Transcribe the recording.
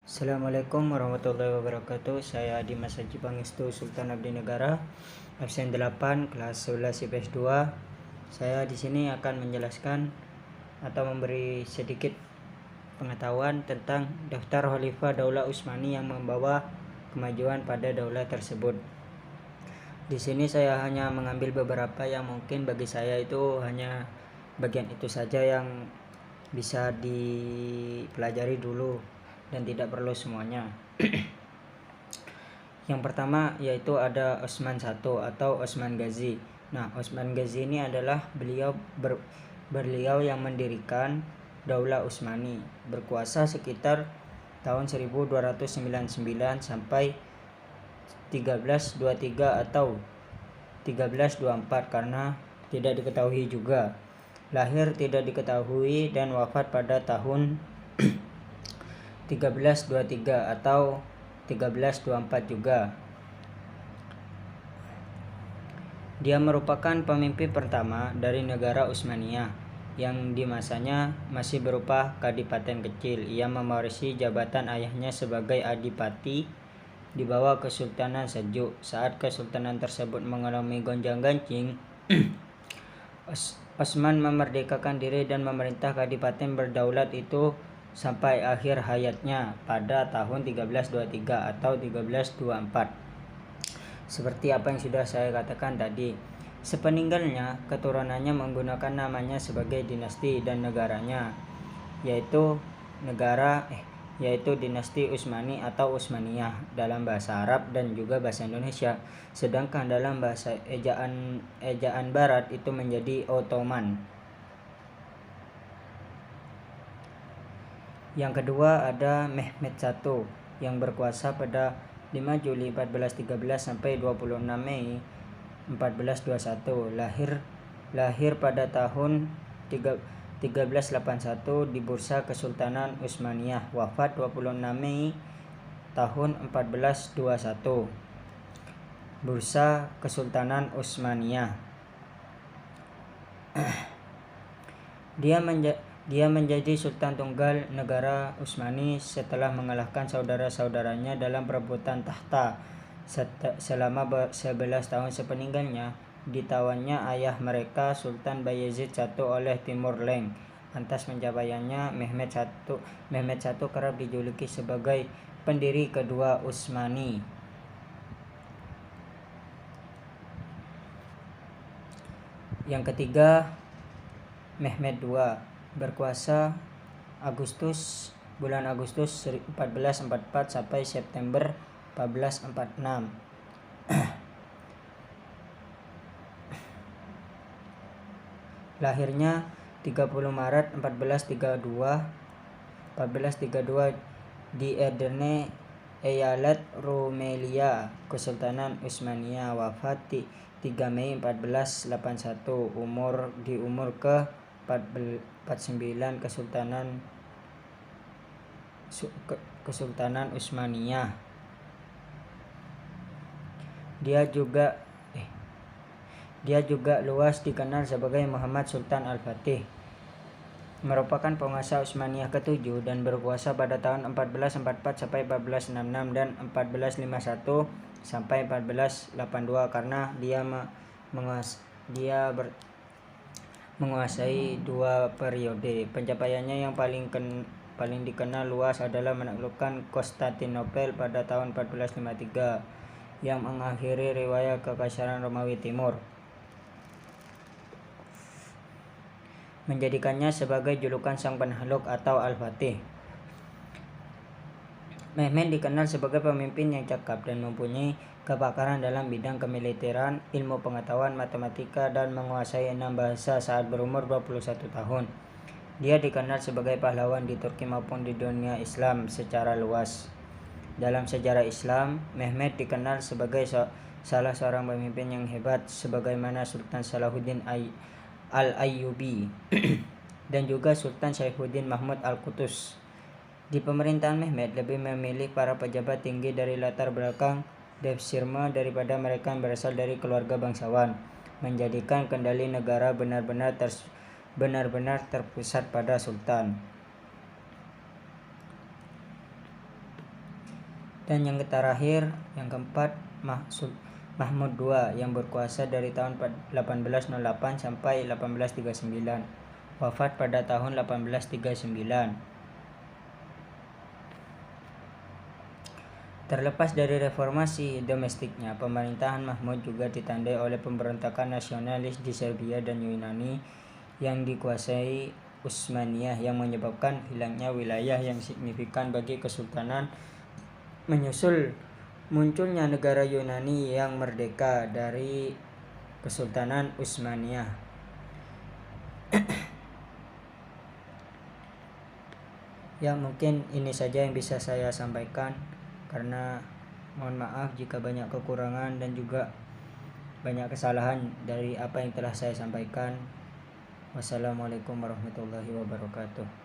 Assalamualaikum warahmatullahi wabarakatuh. Saya Dimas Haji Pangestu Sultan Abdi Negara, absen 8 kelas 11 IPS 2. Saya di sini akan menjelaskan atau memberi sedikit pengetahuan tentang daftar Khalifah Daulah Utsmani yang membawa kemajuan pada daulah tersebut. Di sini saya hanya mengambil beberapa yang mungkin bagi saya itu hanya bagian itu saja yang bisa dipelajari dulu dan tidak perlu semuanya. Yang pertama yaitu ada Utsman I atau Utsman Ghazi. Nah, Utsman Ghazi ini adalah beliau yang mendirikan Daulah Utsmani, berkuasa sekitar tahun 1299 sampai 1323 atau 1324 karena tidak diketahui juga. Lahir tidak diketahui dan wafat pada tahun 1323 atau 1324 juga. Dia merupakan pemimpin pertama dari negara Utsmaniyah yang di masanya masih berupa kadipaten kecil. Ia mewarisi jabatan ayahnya sebagai adipati di bawah Kesultanan Seljuk. Saat kesultanan tersebut mengalami gonjang-ganjing, Utsman memerdekakan diri dan memerintah kadipaten berdaulat itu sampai akhir hayatnya pada tahun 1323 atau 1324. Seperti apa yang sudah saya katakan tadi, sepeninggalnya keturunannya menggunakan namanya sebagai dinasti dan negaranya yaitu dinasti Utsmani atau Utsmaniyah dalam bahasa Arab dan juga bahasa Indonesia. Sedangkan dalam bahasa ejaan barat itu menjadi Ottoman. Yang kedua ada Mehmed I yang berkuasa pada 5 Juli 1413 sampai 26 Mei 1421. Lahir pada tahun 1381 di Bursa Kesultanan Utsmaniyah. Wafat 26 Mei tahun 1421. Bursa Kesultanan Utsmaniyah. Dia menjadi Sultan Tunggal negara Utsmani setelah mengalahkan saudara-saudaranya dalam perebutan tahta. Selama 11 tahun sepeninggalnya, ditawannya ayah mereka Sultan Bayezid I oleh Timur Leng. Atas pencapaiannya, Mehmed I kerap dijuluki sebagai pendiri kedua Utsmani. Yang ketiga, Mehmed II berkuasa bulan Agustus 1444 sampai September 1446. Lahirnya 30 Maret 1432 di Edirne, Eyalet Rumelia, Kesultanan Utsmaniyah. Wafat 3 Mei 1481 di umur ke 49 Kesultanan Utsmaniyah. Dia juga luas dikenal sebagai Muhammad Sultan Al-Fatih. Merupakan penguasa Utsmaniyah ke-7 dan berkuasa pada tahun 1444 sampai 1466 dan 1451 sampai 1482 karena dia menguasai 2 periode. Pencapaiannya yang paling dikenal luas adalah menaklukkan Konstantinopel pada tahun 1453 yang mengakhiri riwayat kekaisaran Romawi Timur, menjadikannya sebagai julukan sang penakluk atau Al-Fatih. Mehmed dikenal sebagai pemimpin yang cakap dan mempunyai kepakaran dalam bidang kemiliteran, ilmu pengetahuan, matematika, dan menguasai 6 bahasa saat berumur 21 tahun. Dia dikenal sebagai pahlawan di Turki maupun di dunia Islam secara luas. Dalam sejarah Islam, Mehmed dikenal sebagai salah seorang pemimpin yang hebat sebagaimana Sultan Salahuddin Al-Ayyubi dan juga Sultan Saifuddin Mahmud Al-Qutuz. Di pemerintahan Mehmed lebih memilih para pejabat tinggi dari latar belakang devshirme daripada mereka yang berasal dari keluarga bangsawan, menjadikan kendali negara benar-benar terpusat pada sultan. Dan yang terakhir, yang keempat, Mahmud II yang berkuasa dari tahun 1808 sampai 1839, wafat pada tahun 1839. Terlepas dari reformasi domestiknya, pemerintahan Mahmud juga ditandai oleh pemberontakan nasionalis di Serbia dan Yunani yang dikuasai Utsmaniyah yang menyebabkan hilangnya wilayah yang signifikan bagi kesultanan, menyusul munculnya negara Yunani yang merdeka dari Kesultanan Utsmaniyah. Ya, mungkin ini saja yang bisa saya sampaikan, karena mohon maaf jika banyak kekurangan dan juga banyak kesalahan dari apa yang telah saya sampaikan. Wassalamualaikum warahmatullahi wabarakatuh.